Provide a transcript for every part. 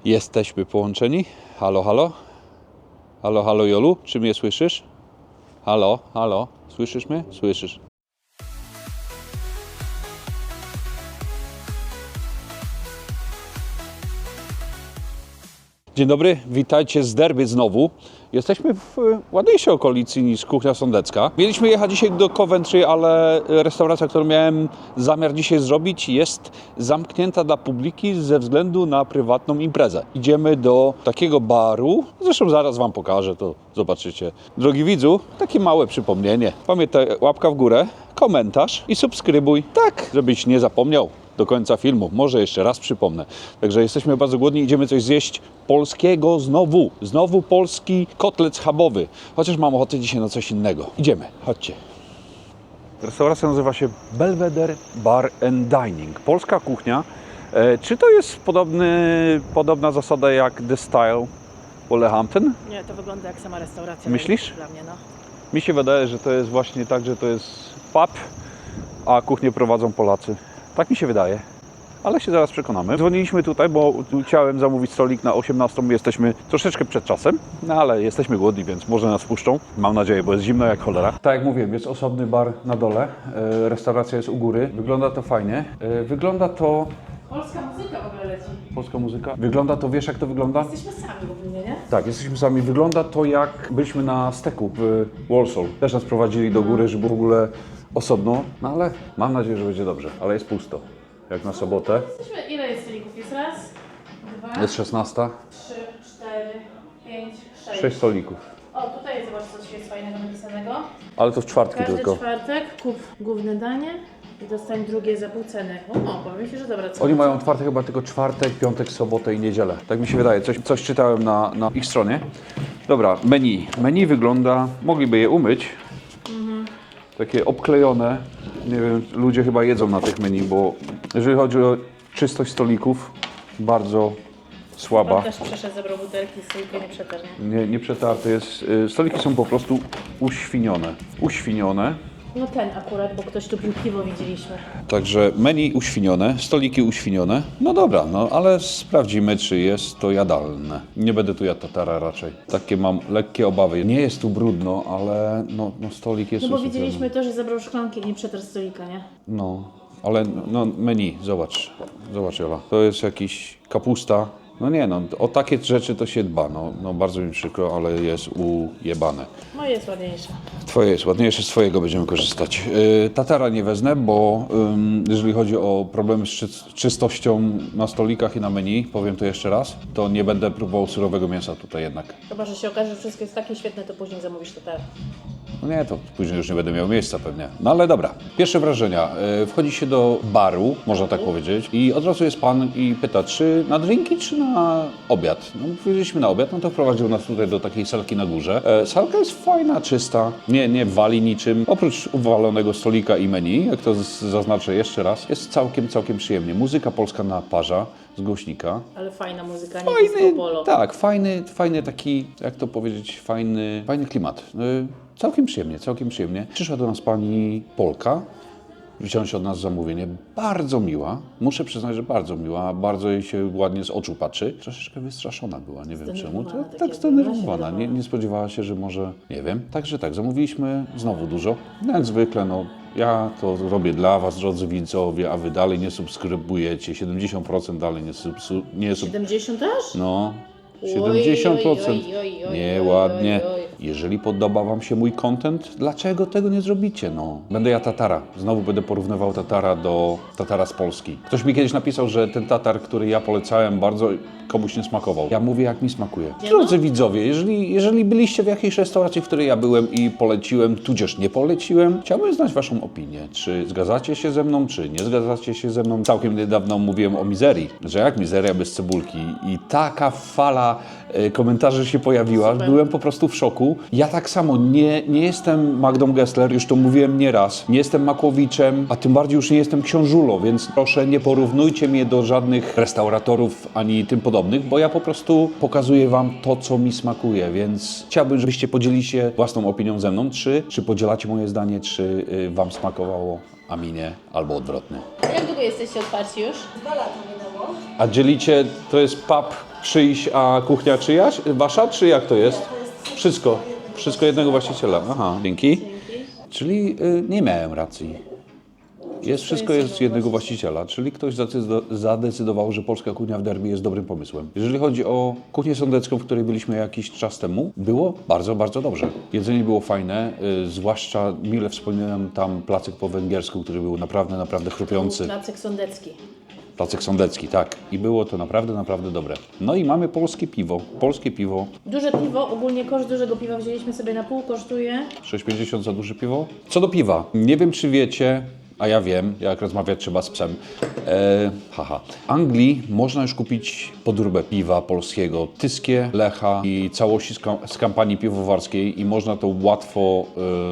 Jesteśmy połączeni. Halo, halo. Halo, halo Jolu, czy mnie słyszysz? Halo, halo, słyszysz mnie? Słyszysz. Dzień dobry, witajcie z Derby znowu. Jesteśmy w ładniejszej okolicy niż Kuchnia Sądecka. Mieliśmy jechać dzisiaj do Coventry, ale restauracja, którą miałem zamiar dzisiaj zrobić, jest zamknięta dla publiki ze względu na prywatną imprezę. Idziemy do takiego baru, zresztą zaraz Wam pokażę, to zobaczycie. Drogi widzu, takie małe przypomnienie. Pamiętaj, łapka w górę, komentarz i subskrybuj, tak, żebyś nie zapomniał do końca filmu. Może jeszcze raz przypomnę. Także jesteśmy bardzo głodni, idziemy coś zjeść polskiego znowu. Znowu polski kotlet schabowy. Chociaż mam ochotę dzisiaj na coś innego. Idziemy, chodźcie. Restauracja nazywa się Belvedere Bar and Dining. Polska kuchnia. Czy to jest podobna zasada jak The Style Wolverhampton? Nie, to wygląda jak sama restauracja. Myślisz? Dla mnie, no. Mi się wydaje, że to jest właśnie tak, że to jest pub, a kuchnię prowadzą Polacy. Tak mi się wydaje, ale się zaraz przekonamy. Dzwoniliśmy tutaj, bo chciałem zamówić stolik na 18. Jesteśmy troszeczkę przed czasem, no ale jesteśmy głodni, więc może nas puszczą. Mam nadzieję, bo jest zimno jak cholera. Tak jak mówiłem, jest osobny bar na dole, restauracja jest u góry. Wygląda to fajnie. Wygląda to... Polska muzyka w ogóle leci. Polska muzyka. Wygląda to, wiesz jak to wygląda? Jesteśmy sami ogólnie, nie? Tak, jesteśmy sami. Wygląda to jak byliśmy na steku w Warsaw. Też nas prowadzili do góry, żeby w ogóle osobno, no ale mam nadzieję, że będzie dobrze. Ale jest pusto, jak na sobotę. Ile jest stolików? Jest raz, dwa, Jest 16. 3, 4, 5, 6. 6 stolików. O, tutaj jest, zobacz, coś jest fajnego napisanego. Ale to w czwartki Każdy tylko. czwartek kup główne danie i dostań drugie za pół ceny. O, powiem Ci, że dobra cena. Oni mają otwarte chyba tylko czwartek, piątek, sobotę i niedzielę. Tak mi się wydaje. Coś czytałem na ich stronie. Dobra, menu. Menu wygląda, mogliby je umyć. Takie obklejone. Nie wiem, ludzie chyba jedzą na tych menu, bo jeżeli chodzi o czystość stolików, bardzo słaba. Pan też przeszedł, zabrał butelki, stolika nie przetarł, nie? Nie przetarte jest. Stoliki są po prostu uświnione. Uświnione. No ten akurat, bo ktoś tu pił piwo, widzieliśmy. Także menu uświnione, stoliki uświnione. No dobra, no ale sprawdzimy, czy jest to jadalne. Nie będę tu jadł tatara raczej. Takie mam lekkie obawy. Nie jest tu brudno, ale no stolik jest No bo usypiony. widzieliśmy to, że zabrał szklankę i nie przetarł stolika, nie? No, ale no menu, zobacz. Zobacz Jola. To jest jakiś kapusta. No nie no, o takie rzeczy to się dba. No bardzo mi przykro, ale jest ujebane. Moje jest ładniejsze. Twoje jest ładniejsze, z twojego będziemy korzystać. Tatara nie wezmę, bo jeżeli chodzi o problemy z czystością na stolikach i na menu, powiem to jeszcze raz, to nie będę próbował surowego mięsa tutaj jednak. Chyba, że się okaże, że wszystko jest takie świetne, to później zamówisz to teraz. No nie, to później już nie będę miał miejsca pewnie. No ale dobra, pierwsze wrażenia. Wchodzi się do baru, można tak powiedzieć, i od razu jest pan i pyta, czy na drinki, czy na obiad. No powiedzieliśmy na obiad, no to wprowadził nas tutaj do takiej salki na górze. Salka jest fajna, czysta, nie wali niczym. Oprócz uwalonego stolika i menu, jak to zaznaczę jeszcze raz, jest całkiem przyjemnie. Muzyka polska naparza z głośnika. Ale fajna muzyka, nie disco polo. Tak, fajny taki, jak to powiedzieć, fajny klimat. Całkiem przyjemnie. Przyszła do nas pani Polka, wziąć od nas zamówienie. Bardzo miła, muszę przyznać, że bardzo miła, bardzo jej się ładnie z oczu patrzy. Troszeczkę wystraszona była, nie wiem czemu. Tak zdenerwowana, nie spodziewała się, że może, nie wiem. Także tak, zamówiliśmy znowu dużo. No jak zwykle, no ja to robię dla was, drodzy widzowie, a wy dalej nie subskrybujecie. 70% dalej nie 70 aż? No, 70%. Oj. Nieładnie. Jeżeli podoba wam się mój content, dlaczego tego nie zrobicie? No, będę ja tatara. Znowu będę porównywał tatara do tatara z Polski. Ktoś mi kiedyś napisał, że ten tatar, który ja polecałem, bardzo komuś nie smakował. Ja mówię, jak mi smakuje. Drodzy widzowie, jeżeli byliście w jakiejś restauracji, w której ja byłem i poleciłem, tudzież nie poleciłem, chciałbym znać waszą opinię. Czy zgadzacie się ze mną, czy nie zgadzacie się ze mną? Całkiem niedawno mówiłem o mizerii, że jak mizeria bez cebulki i taka fala komentarzy się pojawiła. Super. Byłem po prostu w szoku. Ja tak samo nie jestem Magdą Gessler, już to mówiłem nieraz. Nie jestem Makłowiczem, a tym bardziej już nie jestem Książulą, więc proszę nie porównujcie mnie do żadnych restauratorów ani tym podobnych, bo ja po prostu pokazuję wam to, co mi smakuje, więc chciałbym, żebyście podzielili się własną opinią ze mną, czy podzielacie moje zdanie, czy wam smakowało, a mi nie, albo odwrotnie. Jak długo jesteście otwarci już? 2 lata minęło. A dzielicie, to jest pub Czyjś, a kuchnia czyjaś? Wasza, czy jak to jest? Wszystko. Wszystko jednego właściciela. Aha, dzięki. Czyli nie miałem racji. Wszystko jest jednego właściciela, czyli ktoś zadecydował, że polska kuchnia w Derby jest dobrym pomysłem. Jeżeli chodzi o kuchnię sądecką, w której byliśmy jakiś czas temu, było bardzo, bardzo dobrze. Jedzenie było fajne, zwłaszcza mile wspominałem tam placek po węgiersku, który był naprawdę, naprawdę chrupiący. Placek sądecki. Placek sądecki, tak. I było to naprawdę, naprawdę dobre. No i mamy polskie piwo. Polskie piwo. Duże piwo, ogólnie koszt dużego piwa wzięliśmy sobie na pół, kosztuje 6,50 za duże piwo. Co do piwa, nie wiem czy wiecie, a ja wiem, jak rozmawiać trzeba z psem. W Anglii można już kupić podróbę piwa polskiego, Tyskie, Lecha i całości z kampanii piwowarskiej i można to łatwo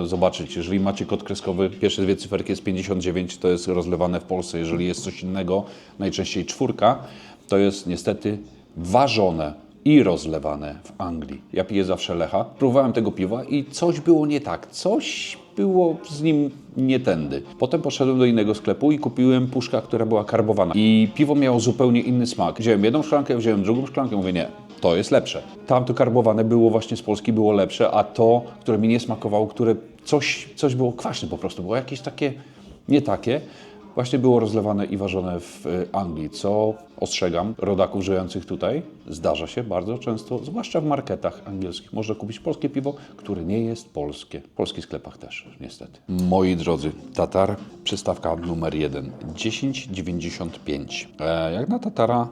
zobaczyć. Jeżeli macie kod kreskowy, pierwsze dwie cyferki jest 59, to jest rozlewane w Polsce. Jeżeli jest coś innego, najczęściej 4, to jest niestety ważone i rozlewane w Anglii. Ja piję zawsze Lecha. Próbowałem tego piwa i coś było nie tak. Coś było z nim nie tędy. Potem poszedłem do innego sklepu i kupiłem puszkę, która była karbowana. I piwo miało zupełnie inny smak. Wziąłem jedną szklankę, wziąłem drugą szklankę, mówię nie, to jest lepsze. Tamto karbowane było właśnie z Polski, było lepsze, a to, które mi nie smakowało, które coś było kwaśne po prostu, było jakieś takie, nie takie, właśnie było rozlewane i ważone w Anglii, co ostrzegam rodaków żyjących tutaj. Zdarza się bardzo często, zwłaszcza w marketach angielskich. Można kupić polskie piwo, które nie jest polskie. W polskich sklepach też, niestety. Moi drodzy, Tatar, przystawka numer 1, 10,95. Jak na Tatara,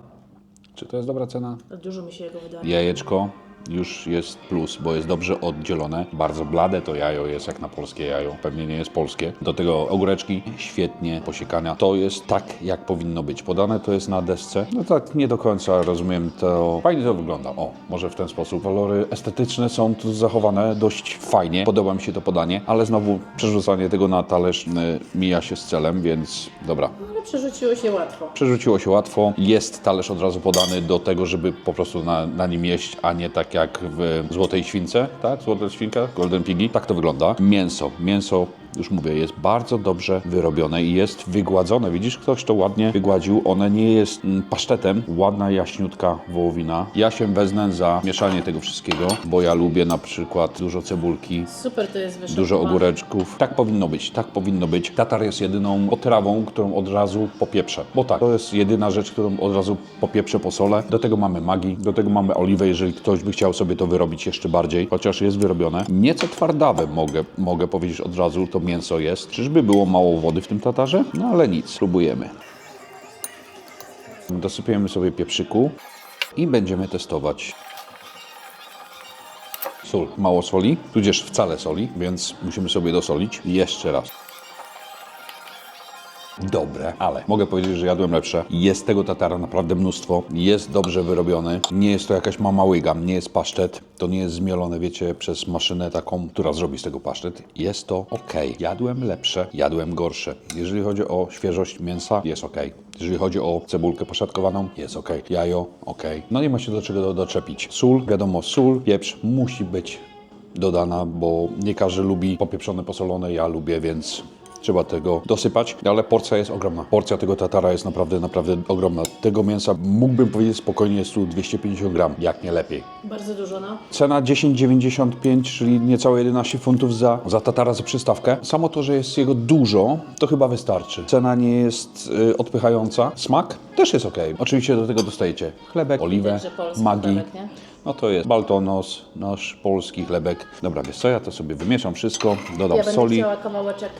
czy to jest dobra cena? Dużo mi się jego wydaje. Jajeczko już jest plus, bo jest dobrze oddzielone. Bardzo blade to jajo jest jak na polskie jajo. Pewnie nie jest polskie. Do tego ogóreczki świetnie posiekane. To jest tak, jak powinno być. Podane to jest na desce. No tak nie do końca rozumiem to. Fajnie to wygląda. O, może w ten sposób. Walory estetyczne są tu zachowane dość fajnie. Podoba mi się to podanie, ale znowu przerzucanie tego na talerz mija się z celem, więc dobra. Ale przerzuciło się łatwo. Przerzuciło się łatwo. Jest talerz od razu podany do tego, żeby po prostu na nim jeść, a nie tak jak w Złotej Śwince, tak? Złota Świnka, Golden Piggy. Tak to wygląda. Mięso, już mówię, jest bardzo dobrze wyrobione i jest wygładzone. Widzisz, ktoś to ładnie wygładził. One nie jest pasztetem. Ładna, jaśniutka wołowina. Ja się wezmę za mieszanie tego wszystkiego, bo ja lubię na przykład dużo cebulki, Super to jest wyszło. dużo ogóreczków. Tak powinno być, tak powinno być. Tatar jest jedyną potrawą, którą od razu popieprzę. Bo tak, to jest jedyna rzecz, którą od razu popieprzę, posolę. Do tego mamy Maggi, do tego mamy oliwę, jeżeli ktoś by chciał sobie to wyrobić jeszcze bardziej, chociaż jest wyrobione. Nieco twardawe mogę powiedzieć od razu, to mięso jest. Czyżby było mało wody w tym tatarze? No ale nic, spróbujemy. Dosypujemy sobie pieprzyku i będziemy testować. Sól. Mało soli, tudzież wcale soli, więc musimy sobie dosolić. Jeszcze raz. Dobre, ale mogę powiedzieć, że jadłem lepsze. Jest tego tatara naprawdę mnóstwo. Jest dobrze wyrobiony. Nie jest to jakaś mama łyga, nie jest pasztet. To nie jest zmielone, wiecie, przez maszynę taką, która zrobi z tego pasztet. Jest to ok. Jadłem lepsze, jadłem gorsze. Jeżeli chodzi o świeżość mięsa, jest ok. Jeżeli chodzi o cebulkę poszatkowaną, jest ok. Jajo, ok. No nie ma się do czego doczepić. Sól, wiadomo, sól, pieprz musi być dodana, bo nie każdy lubi popieprzone, posolone. Ja lubię, więc trzeba tego dosypać, ale porcja jest ogromna. Porcja tego tatara jest naprawdę, naprawdę ogromna. Tego mięsa mógłbym powiedzieć spokojnie jest tu 250 gram, jak nie lepiej. Bardzo dużo, no. Cena 10,95, czyli niecałe 11 funtów za tatara, za przystawkę. Samo to, że jest jego dużo, to chyba wystarczy. Cena nie jest odpychająca. Smak też jest ok. Oczywiście do tego dostajecie chlebek, oliwę, Widać, że polski Maggi. chlebek, nie? No to jest baltonos, nasz polski chlebek. Dobra, wiesz co, ja to sobie wymieszam wszystko, dodam Ja będę soli. chciała kawałeczek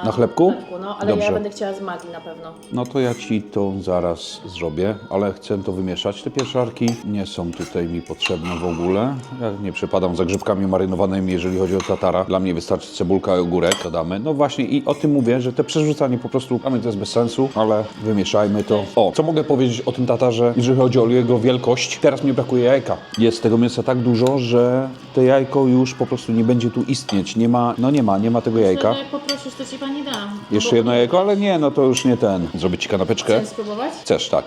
na chlebku? No, ale Dobrze. ja będę chciała z Maggi na pewno. No to ja Ci to zaraz zrobię, ale chcę to wymieszać. Te pieczarki nie są tutaj mi potrzebne w ogóle. Ja nie przepadam za grzybkami marynowanymi, jeżeli chodzi o tatara. Dla mnie wystarczy cebulka i ogórek, dodamy. No właśnie i o tym mówię, że te przerzucanie po prostu, dla mnie to jest bez sensu, ale wymieszajmy to. O, co mogę powiedzieć o tym tatarze, jeżeli chodzi o jego wielkość? Teraz mi brakuje jajka. Jest tego mięsa tak dużo, że to jajko już po prostu nie będzie tu istnieć. Nie ma tego jajka. Jak poprosisz, to Ci Pani da. Jeszcze jedno jajko, ale nie, no to już nie ten. Zrobię Ci kanapeczkę. Chcesz spróbować? Chcesz, tak.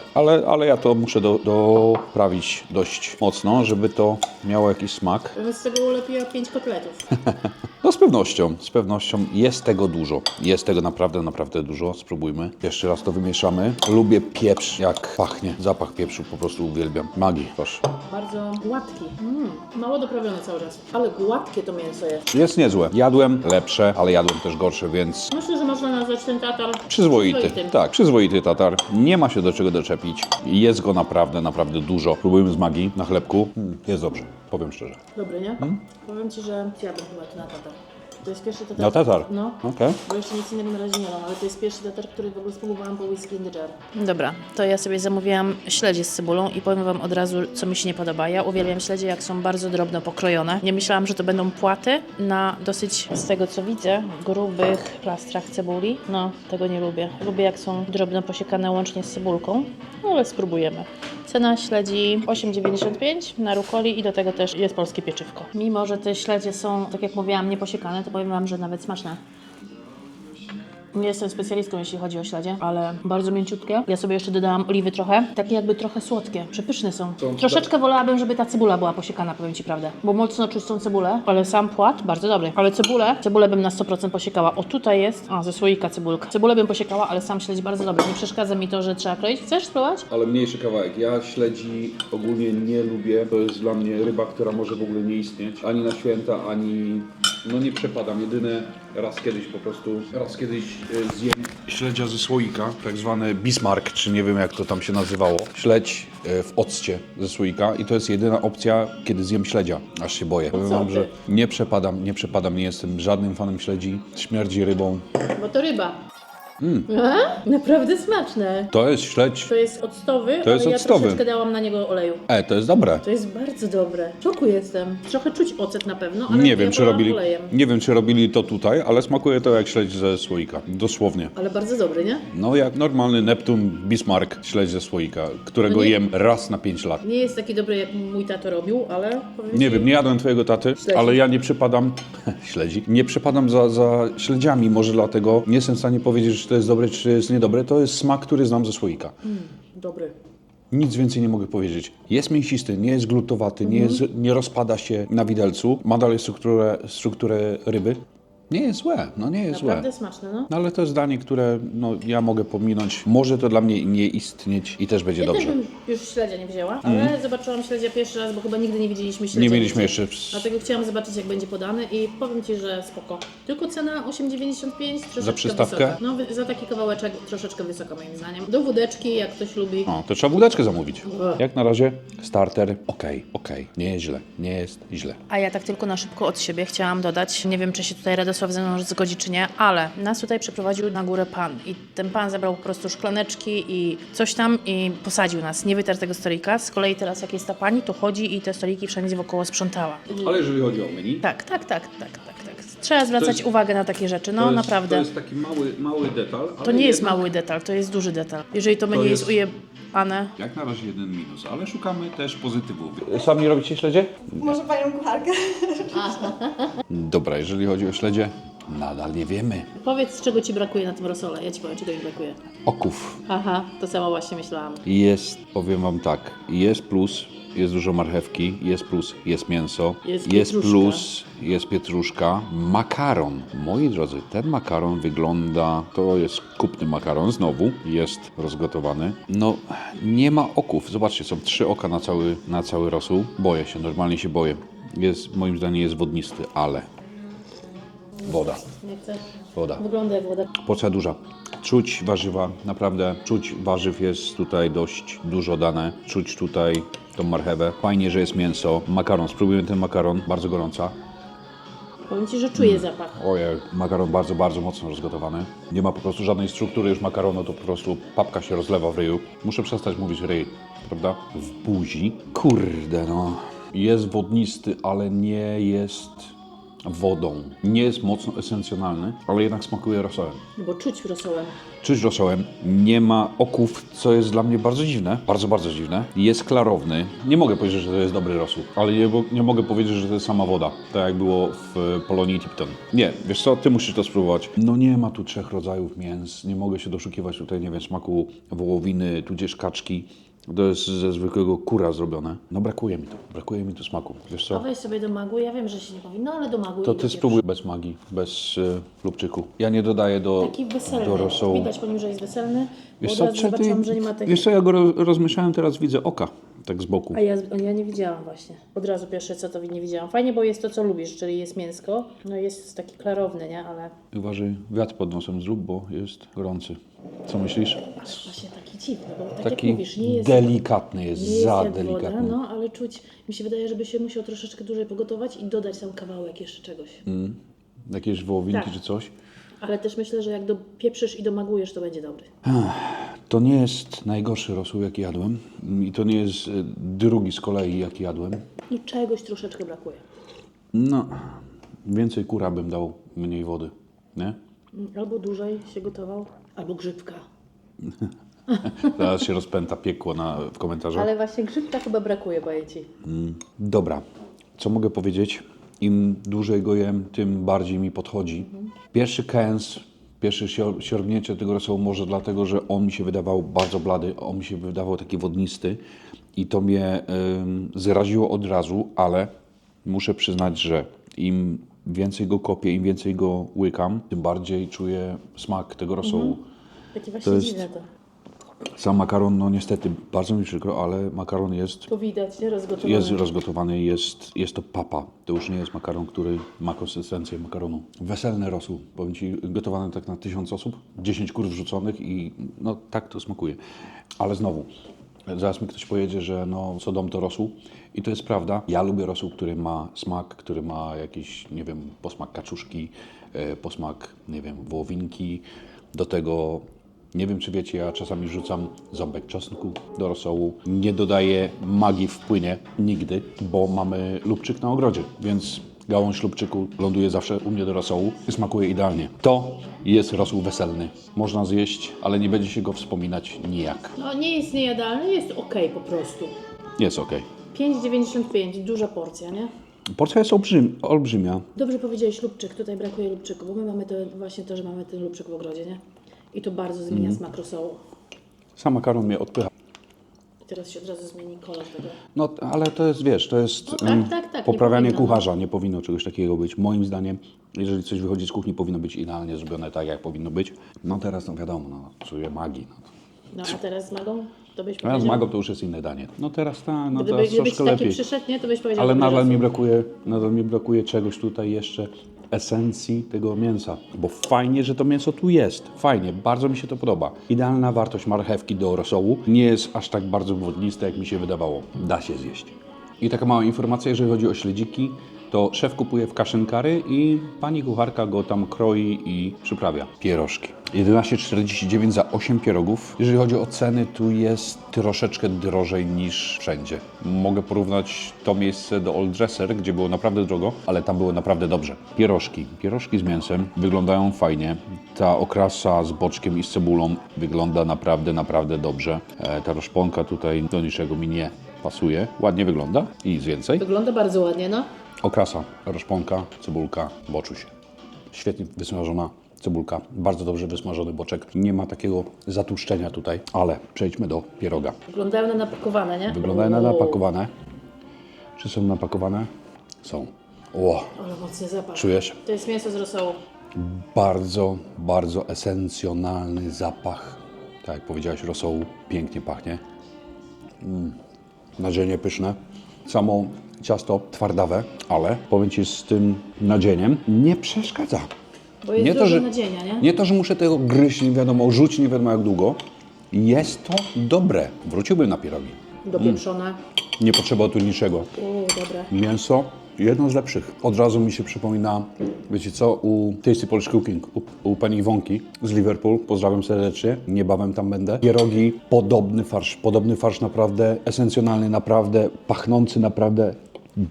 Ale ja to muszę doprawić dość mocno, żeby to miało jakiś smak. Bym z tego ulepiła 5 kotletów. No z pewnością jest tego dużo. Jest tego naprawdę, naprawdę dużo. Spróbujmy. Jeszcze raz to wymieszamy. Lubię pieprz, jak pachnie. Zapach pieprzu po prostu uwielbiam. Magii, proszę. Bardzo gładki. Mało doprawiony cały czas. Ale gładkie to mięso jest. Jest niezłe. Jadłem lepsze, ale jadłem też gorsze, więc Myślę, że można nazwać ten tatar przyzwoity. Tak, przyzwoity tatar. Nie ma się do czego doczepić. Jest go naprawdę, naprawdę dużo. Próbujemy z magii na chlebku. Jest dobrze, powiem szczerze. Dobry, nie? Powiem Ci, że zjadłem chyba to na tatar. To jest pierwszy tatar. Na tatar? No. Okej. Bo jeszcze nic innego na razie nie mam, ale to jest pierwszy tatar, który w ogóle spróbowałam po Whisky in the Jar. Dobra, to ja sobie zamówiłam śledzie z cebulą i powiem Wam od razu, co mi się nie podoba. Ja uwielbiam śledzie, jak są bardzo drobno pokrojone. Nie myślałam, że to będą płaty na dosyć, z tego co widzę, grubych plastrach cebuli. No, tego nie lubię. Lubię, jak są drobno posiekane łącznie z cebulką, no, ale spróbujemy. Cena śledzi 8,95 na rukoli i do tego też jest polskie pieczywko. Mimo, że te śledzie są, tak jak mówiłam, nieposiekane, to powiem Wam, że nawet smaczne. Nie jestem specjalistką, jeśli chodzi o śledzie, ale bardzo mięciutkie. Ja sobie jeszcze dodałam oliwy trochę, takie jakby trochę słodkie, przepyszne są. Troszeczkę wolałabym, żeby ta cebula była posiekana, powiem Ci prawdę, bo mocno czuć tą cebulę, ale sam płat bardzo dobry. Ale cebulę bym na 100% posiekała. O, tutaj jest, ze słoika cebulka. Cebulę bym posiekała, ale sam śledź bardzo dobry. Nie przeszkadza mi to, że trzeba kroić. Chcesz spróbować? Ale mniejszy kawałek. Ja śledzi ogólnie nie lubię. To jest dla mnie ryba, która może w ogóle nie istnieć. Ani na święta, ani... No nie przepadam. Jedyne raz kiedyś zjem śledzia ze słoika, tak zwany Bismarck, czy nie wiem jak to tam się nazywało. Śledź w occie ze słoika i to jest jedyna opcja, kiedy zjem śledzia. Aż się boję. Powiem wam, że nie przepadam, nie jestem żadnym fanem śledzi. Śmierdzi rybą. Bo to ryba. Naprawdę smaczne. To jest śledź. To jest octowy, To jest ale octowy. ja troszeczkę dałam na niego oleju. To jest dobre. To jest bardzo dobre. W szoku jestem. Trochę czuć ocet na pewno, ale Nie ja wiem, polałam olejem. nie wiem, czy robili to tutaj, ale smakuje to jak śledź ze słoika. Dosłownie. Ale bardzo dobry, nie? No jak normalny Neptun Bismarck śledź ze słoika, którego No nie- jem raz na 5 lat. Nie jest taki dobry, jak mój tato robił, ale powiem Nie ci, wiem, nie jadłem twojego taty, Śledzi. ale ja nie przypadam, śledzi, nie przypadam za śledziami, może dlatego nie jestem w stanie powiedzieć, czy to jest dobre, czy jest niedobre. To jest smak, który znam ze słoika. dobry. Nic więcej nie mogę powiedzieć. Jest mięsisty, nie jest glutowaty, nie rozpada się na widelcu, ma dalej strukturę ryby. Nie jest złe, nie jest złe. Naprawdę smaczne, no. No ale to jest danie, które ja mogę pominąć. Może to dla mnie nie istnieć i też będzie Ja dobrze. też bym już śledzia nie wzięła, ale zobaczyłam śledzia pierwszy raz, bo chyba nigdy nie widzieliśmy śledzia. Nie mieliśmy nigdzie. jeszcze... Dlatego chciałam zobaczyć, jak będzie podany i powiem Ci, że spoko. Tylko cena 8,95, troszeczkę przystawkę? wysoka. No, za taki kawałeczek troszeczkę wysoka moim zdaniem. Do wódeczki, jak ktoś lubi. O, to trzeba wódeczkę zamówić. Jak na razie starter, okej. Nie jest źle, nie jest źle. A ja tak tylko na szybko od siebie chciałam dodać, nie wiem, czy się tutaj Radosław ze mną zgodzi, czy nie, ale nas tutaj przeprowadził na górę pan i ten pan zabrał po prostu szklaneczki i coś tam i posadził nas, nie wytarł tego stolika. Z kolei teraz jak jest ta pani, to chodzi i te stoliki wszędzie wokoło sprzątała. Ale jeżeli chodzi o menu... Tak. Trzeba zwracać uwagę na takie rzeczy, no naprawdę. To jest taki mały detal, ale To nie jest jednak- mały detal, to jest duży detal. Jeżeli to menu jest jest- ujebane, Jak na razie jeden minus, ale szukamy też pozytywów. Sami robicie śledzie? Może panią kucharkę. Dobra, jeżeli chodzi o śledzie, nadal nie wiemy. powiedz, czego Ci brakuje na tym rosole. Ja Ci powiem, czego mi brakuje. Oków. Aha, to samo właśnie myślałam. Jest, powiem wam tak, jest plus, jest dużo marchewki, jest plus, jest mięso, Jest jest pietruszka. plus, jest pietruszka, makaron. Moi drodzy, ten makaron wygląda, to jest kupny makaron, znowu jest rozgotowany. No, nie ma oków, zobaczcie, są 3 oka na cały rosół. Boję się, normalnie się boję. Jest, moim zdaniem jest wodnisty, ale woda. Nie chcesz? Woda. Wygląda jak woda. Porcja duża. Czuć warzywa, naprawdę czuć warzyw jest tutaj dość dużo dane. Czuć tutaj tą marchewę. Fajnie, że jest mięso. Makaron, spróbujmy ten makaron, bardzo gorąca. Powiem Ci, że czuję zapach. Ojej, makaron bardzo, bardzo mocno rozgotowany. Nie ma po prostu żadnej struktury już makaronu, to po prostu papka się rozlewa w ryju. Muszę przestać mówić ryj, prawda? W buzi. Kurde no. Jest wodnisty, ale nie jest wodą. Nie jest mocno esencjonalny, ale jednak smakuje rosołem. Bo czuć rosołem. Czuć rosołem, nie ma oków, co jest dla mnie bardzo dziwne, bardzo, bardzo dziwne. Jest klarowny. Nie mogę powiedzieć, że to jest dobry rosół, ale nie mogę powiedzieć, że to jest sama woda, tak jak było w Polonii Tipton. Nie, wiesz co, ty musisz to spróbować. No nie ma tu 3 rodzajów mięs, nie mogę się doszukiwać tutaj, nie wiem, smaku wołowiny, tudzież kaczki. To jest ze zwykłego kura zrobione. No brakuje mi tu smaku. Wiesz A co? weź sobie do magu, ja wiem, że się nie powinno, ale do magu. To i ty do spróbuj bez magii, bez lubczyku. Ja nie dodaję Taki do weselny. rosołu. Widać po nim, że jest weselny. Wiesz Od co, razu zobaczyłam, że nie ma tych... wiesz co, ja go rozmyślałem, teraz widzę oka, tak z boku. A ja nie widziałam właśnie. Od razu pierwsze co to nie widziałam. Fajnie, bo jest to, co lubisz, czyli jest mięsko. No jest taki klarowny, nie? Ale Uważaj, wiatr pod nosem zrób, bo jest gorący. Co myślisz? jest właśnie taki dziwny, bo tak Taki jak mówisz, nie jest... delikatny jest, Nie jest za jak delikatny. woda, no ale czuć, mi się wydaje, żeby się musiał troszeczkę dłużej pogotować i dodać tam kawałek jeszcze czegoś. Jakieś wołowinki Tak. czy coś? Ale też myślę, że jak dopieprzysz i domagujesz, to będzie dobry. To nie jest najgorszy rosół, jaki jadłem. I to nie jest drugi z kolei, jaki jadłem. No czegoś troszeczkę brakuje. No, więcej kura bym dał, mniej wody, nie? Albo dłużej się gotował, albo grzybka. Teraz się rozpęta piekło w komentarzach. Ale właśnie grzybka chyba brakuje, boję Ci. Dobra, co mogę powiedzieć? Im dłużej go jem, tym bardziej mi podchodzi. Pierwszy kęs, pierwsze siorgnięcie tego rosołu może dlatego, że on mi się wydawał bardzo blady, on mi się wydawał taki wodnisty i to mnie zraziło od razu, ale muszę przyznać, że im więcej go kopię, im więcej go łykam, tym bardziej czuję smak tego rosołu. Takie właśnie jest- dziwne to. Sam makaron, no niestety, bardzo mi przykro, ale makaron jest To widać, nie? Rozgotowane. Jest rozgotowany, jest to papa. To już nie jest makaron, który ma konsystencję makaronu. Weselny rosół, powiem Ci, gotowany tak na 1000 osób, 10 kur wrzuconych i no tak to smakuje. Ale znowu, zaraz mi ktoś pojedzie, że no co dom to rosół i to jest prawda. Ja lubię rosół, który ma smak, który ma jakiś, nie wiem, posmak kaczuszki, posmak, nie wiem, wołowinki, do tego. Nie wiem, czy wiecie, ja czasami rzucam ząbek czosnku do rosołu. Nie dodaję magii w płynie nigdy, bo mamy lubczyk na ogrodzie, więc gałąź lubczyku ląduje zawsze u mnie do rosołu i smakuje idealnie. To jest rosół weselny. Można zjeść, ale nie będzie się go wspominać nijak. No nie jest niejadalny, jest okej po prostu. Jest ok. 5,95, duża porcja, nie? Porcja jest olbrzymia. Dobrze powiedziałeś lubczyk, tutaj brakuje lubczyku, bo my mamy to właśnie to, że mamy ten lubczyk w ogrodzie, nie? I to bardzo zmienia smak rosołu. Sam makaron mnie odpycha. I teraz się od razu zmieni kolor tego. No, ale to jest, wiesz, to jest tak, nie poprawianie powinno, kucharza. Nie powinno czegoś takiego być. Moim zdaniem, jeżeli coś wychodzi z kuchni, powinno być idealnie zrobione tak, jak powinno być. No teraz, no wiadomo, no, czuję magii. No a teraz z magą? To byś A z powiedział? magą to już jest inne danie. No teraz tak, no Gdybyś teraz troszkę taki lepiej. przyszedł, nie, to byś powiedział... Ale dobry rosół. nadal mi brakuje czegoś tutaj jeszcze, esencji tego mięsa. Bo fajnie, że to mięso tu jest. Fajnie, bardzo mi się to podoba. Idealna wartość marchewki do rosołu. Nie jest aż tak bardzo wodniste, jak mi się wydawało. Da się zjeść. I taka mała informacja, jeżeli chodzi o śledziki, to szef kupuje w kaszyn-kary i pani kucharka go tam kroi i przyprawia. Pierożki. 11,49 za 8 pierogów. Jeżeli chodzi o ceny, tu jest troszeczkę drożej niż wszędzie. Mogę porównać to miejsce do Old Dresser, gdzie było naprawdę drogo, ale tam było naprawdę dobrze. Pierożki. Pierożki z mięsem wyglądają fajnie. Ta okrasa z boczkiem i z cebulą wygląda naprawdę dobrze. Ta roszponka tutaj do niczego mi nie pasuje. Ładnie wygląda i nic więcej. Wygląda bardzo ładnie, no. Okrasa, roszponka, cebulka, boczuś. Świetnie wysmażona cebulka, bardzo dobrze wysmażony boczek. Nie ma takiego zatłuszczenia tutaj, ale przejdźmy do pieroga. Wyglądają na napakowane, nie? Wyglądają na napakowane. Czy są napakowane? Są. O, Ale mocny zapach. czujesz? To jest mięso z rosołu. Bardzo esencjonalny zapach. Tak jak powiedziałeś, rosołu pięknie pachnie. Nadzienie pyszne. Samo ciasto twardawe, ale powiem Ci, z tym nadzieniem nie przeszkadza. Bo jest dużo nadzienia, nie? Nie to, że muszę tego gryźć nie wiadomo, rzucić nie wiadomo jak długo. Jest to dobre. Wróciłbym na pierogi. Dopieprzone. Nie potrzeba tu niczego. Dobre. Mięso jedno z lepszych. Od razu mi się przypomina, wiecie co, u Tasty Polish Cooking, u pani Iwonki z Liverpool. Pozdrawiam serdecznie, niebawem tam będę. Pierogi, podobny farsz naprawdę esencjonalny, naprawdę pachnący, naprawdę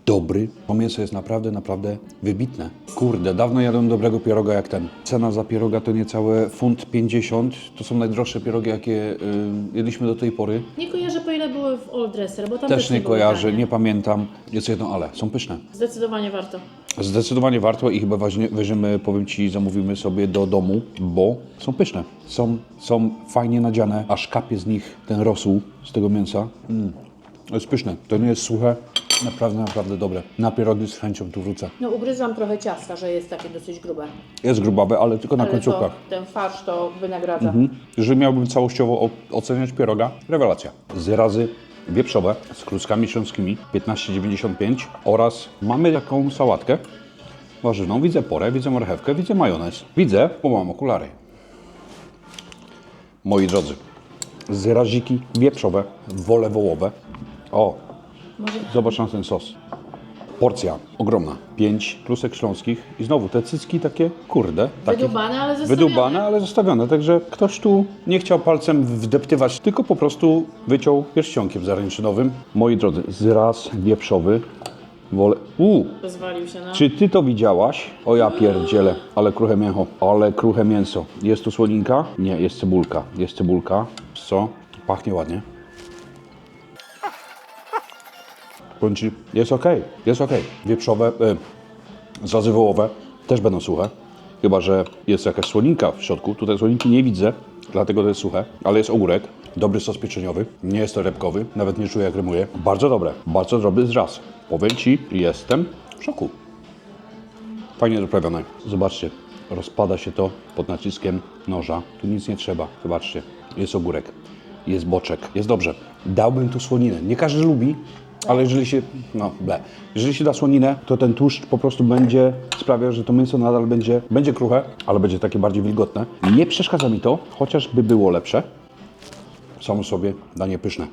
dobry. To mięso jest naprawdę wybitne. Kurde, dawno jadłem dobrego pieroga jak ten. Cena za pieroga to niecałe 1,50 £. To są najdroższe pierogi, jakie jedliśmy do tej pory. Nie kojarzę, po ile były w Old Dresser, bo tam Też nie były kojarzę, tanie. nie pamiętam. Jest jedno ale, są pyszne. Zdecydowanie warto. Zdecydowanie warto i chyba weźmiemy, powiem Ci, zamówimy sobie do domu, bo są pyszne. Są fajnie nadziane, aż kapie z nich ten rosół z tego mięsa. To jest pyszne, to nie jest suche, naprawdę, naprawdę dobre. Na pierogi z chęcią tu wrócę. No ugryzłam trochę ciasta, że jest takie dosyć grube. Jest grubawe, ale tylko na końcówkach. ten farsz to wynagradza. Jeżeli miałbym całościowo oceniać pieroga, rewelacja. Zrazy wieprzowe z kluskami śląskimi 15,95 oraz mamy taką sałatkę warzywną. Widzę porę, widzę marchewkę, widzę majonez. Widzę, bo mam okulary. Moi drodzy, zraziki wieprzowe, wole wołowe. O, zobacz na ten sos. Porcja ogromna. 5 klusek śląskich i znowu te cycki takie, kurde. Wydubane, ale zostawione. Także ktoś tu nie chciał palcem wdeptywać, tylko po prostu wyciął pierścionkiem zaręczynowym. Moi drodzy, zraz wieprzowy. Rozwalił się, no. Czy ty to widziałaś? O ja pierdzielę, ale kruche mięcho, ale kruche mięso. Jest tu słoninka? Nie, jest cebulka. Jest cebulka. Co? Pachnie ładnie. Powiem Ci, jest ok. Wieprzowe, zrazy wołowe też będą suche. Chyba że jest jakaś słoninka w środku. Tutaj słoninki nie widzę, dlatego to jest suche. Ale jest ogórek, dobry sos pieczeniowy. Nie jest to repkowy, nawet nie czuję jak rymuje. Bardzo dobre, bardzo dobry zraz. Powiem Ci, jestem w szoku. Fajnie doprawione. Zobaczcie, rozpada się to pod naciskiem noża. Tu nic nie trzeba. Zobaczcie, jest ogórek, jest boczek, jest dobrze. Dałbym tu słoninę. Nie każdy lubi, ale jeżeli się da słoninę, to ten tłuszcz po prostu będzie sprawiał, że to mięso nadal będzie kruche, ale będzie takie bardziej wilgotne. Nie przeszkadza mi to, chociażby było lepsze. Samo sobie danie pyszne.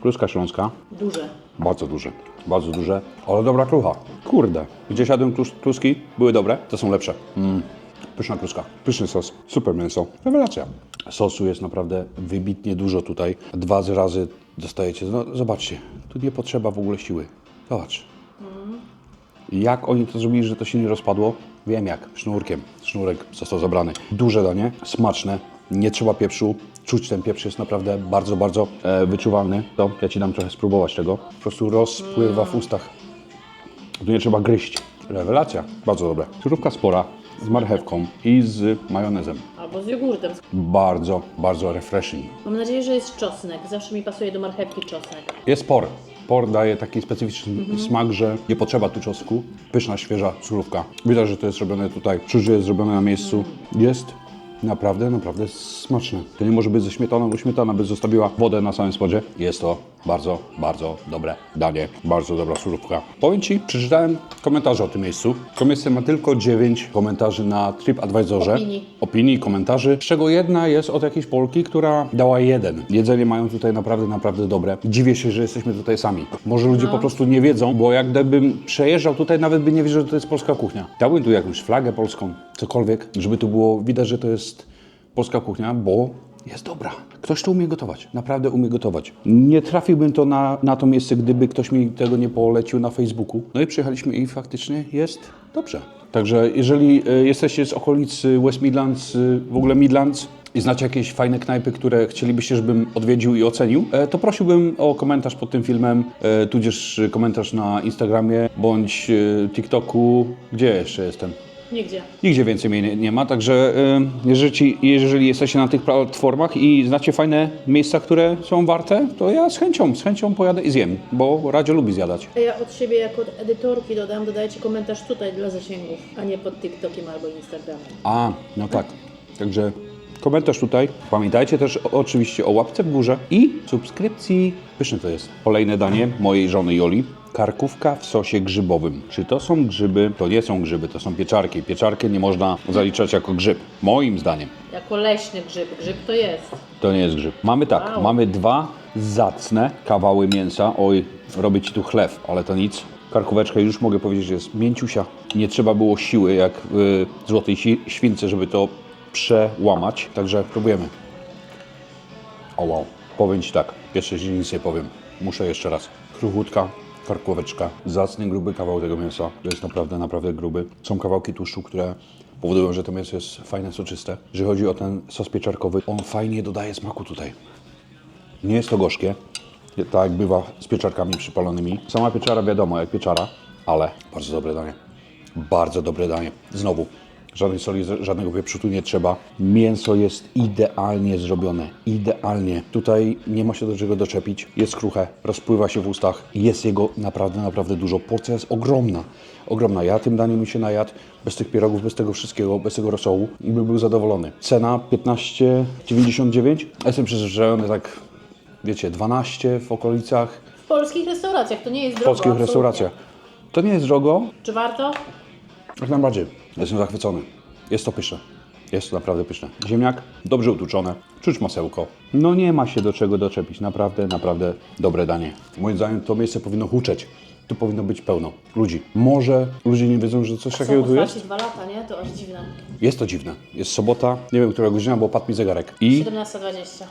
Kluska śląska. Duże. Bardzo duże, ale dobra krucha. Kurde, gdzieś jadłem kluski, były dobre, to są lepsze. Pyszna kluska, pyszny sos, super mięso, rewelacja. Sosu jest naprawdę wybitnie dużo tutaj. 2 razy dostajecie, no zobaczcie, tu nie potrzeba w ogóle siły. Zobacz. Jak oni to zrobili, że to się nie rozpadło? Wiem jak, sznurkiem. Sznurek został zabrany. Duże danie, smaczne, nie trzeba pieprzu. Czuć ten pieprz jest naprawdę bardzo, bardzo wyczuwalny. To ja Ci dam trochę spróbować tego. Po prostu rozpływa w ustach. Tu nie trzeba gryźć. Rewelacja, bardzo dobre. Surówka spora z marchewką i z majonezem. Albo z jogurtem. Bardzo, bardzo refreshing. Mam nadzieję, że jest czosnek. Zawsze mi pasuje do marchewki czosnek. Jest por. Por daje taki specyficzny smak, że nie potrzeba tu czosnku. Pyszna, świeża surówka. Widać, że to jest robione tutaj. Czuć, że jest zrobione na miejscu. Jest naprawdę, naprawdę smaczne. To nie może być ze śmietaną, bo śmietana by zostawiła wodę na samym spodzie. Jest to bardzo, bardzo dobre danie. Bardzo dobra surówka. Powiem Ci, przeczytałem komentarze o tym miejscu. To miejsce ma tylko 9 komentarzy na TripAdvisorze. Opinii, komentarzy, z czego jedna jest od jakiejś Polki, która dała 1. Jedzenie mają tutaj naprawdę, naprawdę dobre. Dziwię się, że jesteśmy tutaj sami. Może ludzie po prostu nie wiedzą, bo jak gdybym przejeżdżał tutaj, nawet by nie wiedział, że to jest polska kuchnia. Dałbym tu jakąś flagę polską, cokolwiek, żeby tu było widać, że to jest polska kuchnia, bo jest dobra. Ktoś to umie gotować, naprawdę umie gotować. Nie trafiłbym to na to miejsce, gdyby ktoś mi tego nie polecił na Facebooku. No i przyjechaliśmy i faktycznie jest dobrze. Także jeżeli jesteście z okolicy West Midlands, w ogóle Midlands i znacie jakieś fajne knajpy, które chcielibyście, żebym odwiedził i ocenił, to prosiłbym o komentarz pod tym filmem, tudzież komentarz na Instagramie bądź TikToku. Gdzie jeszcze jestem? Nigdzie. Nigdzie więcej mnie nie ma, także jeżeli jesteście na tych platformach i znacie fajne miejsca, które są warte, to ja z chęcią pojadę i zjem, bo Radzio lubi zjadać. Ja od siebie jako od edytorki dodajcie komentarz tutaj dla zasięgów, a nie pod TikTokiem albo Instagramem. No tak. Także komentarz tutaj. Pamiętajcie też oczywiście o łapce w górze i subskrypcji. Pyszne to jest. Kolejne danie mojej żony Joli. Karkówka w sosie grzybowym. Czy to są grzyby? To nie są grzyby, to są pieczarki. Pieczarki nie można zaliczać jako grzyb. Moim zdaniem. Jako leśny grzyb. Grzyb to jest. To nie jest grzyb. Mamy tak, mamy 2 zacne kawały mięsa. Oj, robię Ci tu chleb, ale to nic. Karkóweczka już mogę powiedzieć, że jest mięciusia. Nie trzeba było siły jak w Złotej Śwince, żeby to przełamać. Także próbujemy. O wow. Powiem Ci tak, jeszcze Ci nic nie powiem. Muszę jeszcze raz. Kruchutka. Karkóweczka, zacny, gruby kawał tego mięsa. To jest naprawdę, naprawdę gruby. Są kawałki tłuszczu, które powodują, że to mięso jest fajne, soczyste. Jeżeli chodzi o ten sos pieczarkowy, on fajnie dodaje smaku tutaj. Nie jest to gorzkie, tak jak bywa z pieczarkami przypalonymi. Sama pieczara wiadomo, jak pieczara, ale bardzo dobre danie. Bardzo dobre danie. Znowu, żadnej soli, żadnego pieprzu tu nie trzeba. Mięso jest idealnie zrobione. Idealnie. Tutaj nie ma się do czego doczepić. Jest kruche, rozpływa się w ustach. Jest jego naprawdę, naprawdę dużo. Porcja jest ogromna. Ogromna. Ja tym daniem mi się najadł. Bez tych pierogów, bez tego wszystkiego, bez tego rosołu. I bym był zadowolony. Cena 15,99. Jestem przyzwyczajony tak, wiecie, 12 w okolicach. W polskich restauracjach to nie jest W drogo. polskich absolutnie. restauracjach. To nie jest drogo. Czy warto? Jak najbardziej. Jestem zachwycony. Jest to pyszne. Jest to naprawdę pyszne. Ziemniak dobrze utłuczone. Czuć masełko. No nie ma się do czego doczepić. Naprawdę, naprawdę dobre danie. Moim zdaniem to miejsce powinno huczeć. Tu powinno być pełno ludzi. Może ludzie nie wiedzą, że coś takiego tu jest? 2 lata, nie? To aż dziwne. Jest to dziwne. Jest sobota, nie wiem która godzina, bo padł mi zegarek. I 17:20.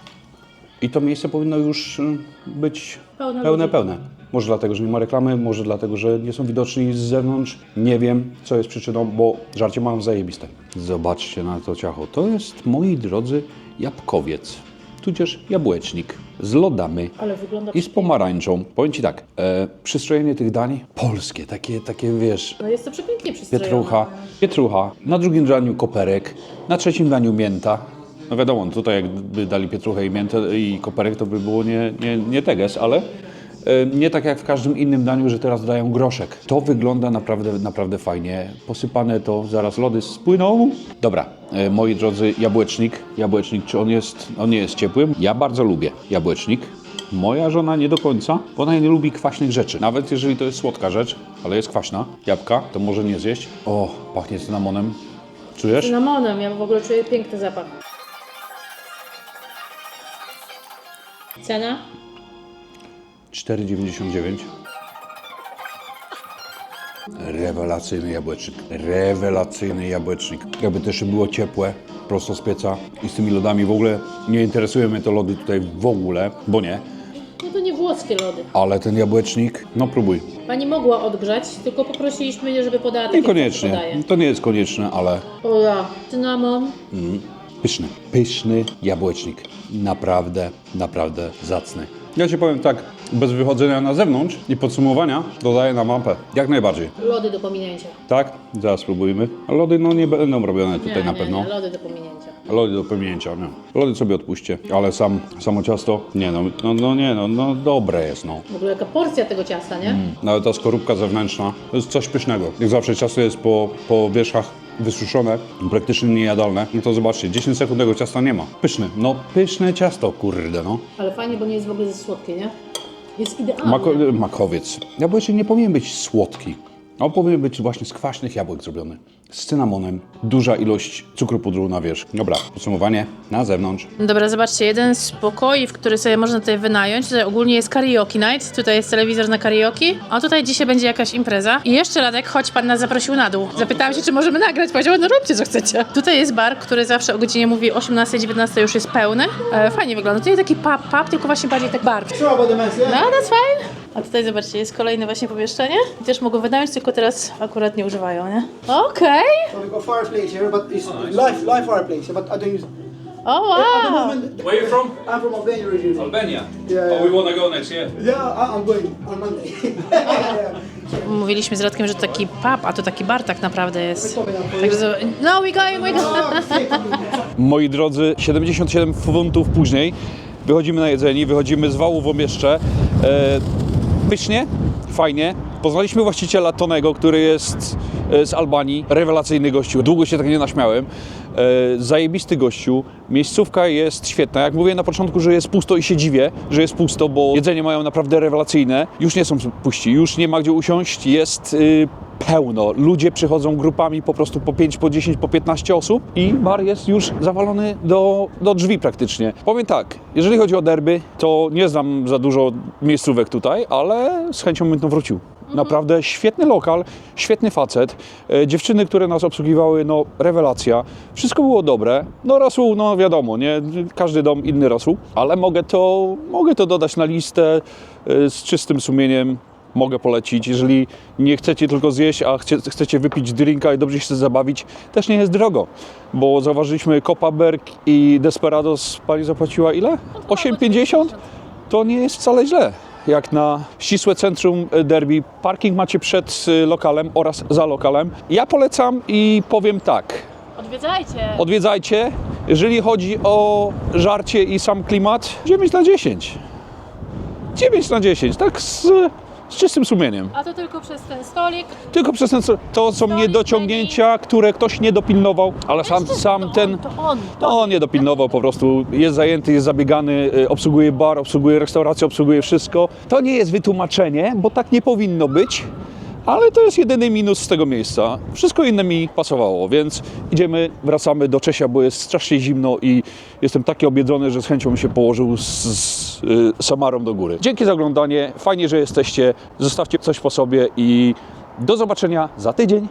to miejsce powinno już być Pełne pełne. Może dlatego, że nie ma reklamy, może dlatego, że nie są widoczni z zewnątrz. Nie wiem, co jest przyczyną, bo żarcie mam zajebiste. Zobaczcie na to ciacho. To jest, moi drodzy, jabłkowiec, tudzież jabłecznik z lodami Ale wygląda i z pomarańczą. Powiem Ci tak, przystrojenie tych dań polskie, takie wiesz, No jest to przepięknie przystrojone. pietrucha, na drugim daniu koperek, na trzecim daniu mięta. No wiadomo, tutaj jakby dali pietruchę i miętę i koperek, to by było nie teges, ale nie tak jak w każdym innym daniu, że teraz dają groszek. To wygląda naprawdę, naprawdę fajnie. Posypane to, zaraz lody spłyną. Dobra, moi drodzy, jabłecznik, czy on nie jest ciepły? Ja bardzo lubię jabłecznik. Moja żona nie do końca, bo ona nie lubi kwaśnych rzeczy. Nawet jeżeli to jest słodka rzecz, ale jest kwaśna, jabłka, to może nie zjeść. O, pachnie cynamonem. Czujesz? Cynamonem, ja w ogóle czuję piękny zapach. Cena? 4,99. Rewelacyjny jabłecznik. Jakby też było ciepłe, prosto z pieca i z tymi lodami. W ogóle nie interesują mnie te lody tutaj w ogóle, bo nie. No to nie włoskie lody. Ale ten jabłecznik, no próbuj. Pani mogła odgrzać, tylko poprosiliśmy, żeby podała takie, jak Niekoniecznie, podaje. to nie jest konieczne, ale O ja, cynamon. pyszny jabłecznik. Naprawdę, naprawdę zacny. Ja Ci powiem tak, bez wychodzenia na zewnątrz i podsumowania dodaję na mapę. Jak najbardziej. Lody do pominięcia. Tak? Zaraz spróbujmy. A lody no nie będą robione tutaj na pewno. Nie, lody do pominięcia. Lody do pominięcia, nie. Lody sobie odpuśćcie, ale samo ciasto, nie no, dobre jest, no. W ogóle jaka porcja tego ciasta, nie? Nawet ta skorupka zewnętrzna, to jest coś pysznego. Jak zawsze ciasto jest po wierzchach wysuszone, praktycznie niejadalne. No to zobaczcie, 10 sekund tego ciasta nie ma. Pyszne, no pyszne ciasto, kurde, no. Ale fajnie, bo nie jest w ogóle za słodkie, nie? Jest idealnie. Makowiec. Jabłecznik nie powinien być słodki. On powinien być właśnie z kwaśnych jabłek zrobiony. Z cynamonem. Duża ilość cukru pudru na wierzch. Dobra, podsumowanie na zewnątrz. Dobra, zobaczcie, jeden z pokoi, w który sobie można tutaj wynająć. Tutaj ogólnie jest karaoke night, tutaj jest telewizor na karaoke, a tutaj dzisiaj będzie jakaś impreza. I jeszcze Radek, choć pan nas zaprosił na dół. Zapytałam się, czy możemy nagrać, powiedział, no róbcie co chcecie. Tutaj jest bar, który zawsze o godzinie mówi 18-19 już jest pełny. Fajnie wygląda. Tutaj taki pub, tylko właśnie bardziej tak bar. Sure about the mess, yeah? No, that's fine. A tutaj zobaczcie, jest kolejne właśnie pomieszczenie. I też mogą wynająć, tylko teraz akurat nie używają, nie? Okej. So we got fireplace here, but it's live fireplace, but I don't use. O, At the wow. moment, Where are you from? I'm from Albania originally. Albania. Yeah. we wanna go next year. Yeah, I'm going on Monday. Mówiliśmy z Radkiem, że to taki pub, a to taki bar tak naprawdę jest. Także no, we going. Moi drodzy, 77 funtów później wychodzimy na jedzenie, wychodzimy z wału w Omieszcze. Pysznie, fajnie. Poznaliśmy właściciela Tonego, który jest z Albanii. Rewelacyjny gościu, długo się tak nie naśmiałem. Zajebisty gościu, miejscówka jest świetna. Jak mówię na początku, że jest pusto i się dziwię, że jest pusto, bo jedzenie mają naprawdę rewelacyjne. Już nie są puści, już nie ma gdzie usiąść, jest pełno. Ludzie przychodzą grupami po prostu po 5, po 10, po 15 osób i bar jest już zawalony do drzwi praktycznie. Powiem tak, jeżeli chodzi o derby, to nie znam za dużo miejscówek tutaj, ale z chęcią bym tu wrócił. Naprawdę świetny lokal, świetny facet. Dziewczyny, które nas obsługiwały, no rewelacja. Wszystko było dobre. No rosół, no wiadomo, nie? Każdy dom inny rosół, ale mogę to dodać na listę z czystym sumieniem. Mogę polecić, jeżeli nie chcecie tylko zjeść, a chcecie wypić drinka i dobrze się zabawić, też nie jest drogo, bo zauważyliśmy Kopparberg i Desperados pani zapłaciła ile? 8,50? To nie jest wcale źle. jak na ścisłe centrum derby. Parking macie przed lokalem oraz za lokalem. Ja polecam i powiem tak. Odwiedzajcie. Jeżeli chodzi o żarcie i sam klimat, 9 na 10. 9 na 10, tak z czystym sumieniem. A to tylko przez ten stolik. Tylko przez ten, to są niedociągnięcia, które ktoś nie dopilnował, ale on nie dopilnował, po prostu jest zajęty, jest zabiegany, obsługuje bar, obsługuje restaurację, obsługuje wszystko. To nie jest wytłumaczenie, bo tak nie powinno być, ale to jest jedyny minus z tego miejsca. Wszystko inne mi pasowało, więc wracamy do Czesia, bo jest strasznie zimno i jestem taki obiedzony, że z chęcią bym się położył z Samarą do góry. Dzięki za oglądanie, fajnie, że jesteście, zostawcie coś po sobie i do zobaczenia za tydzień.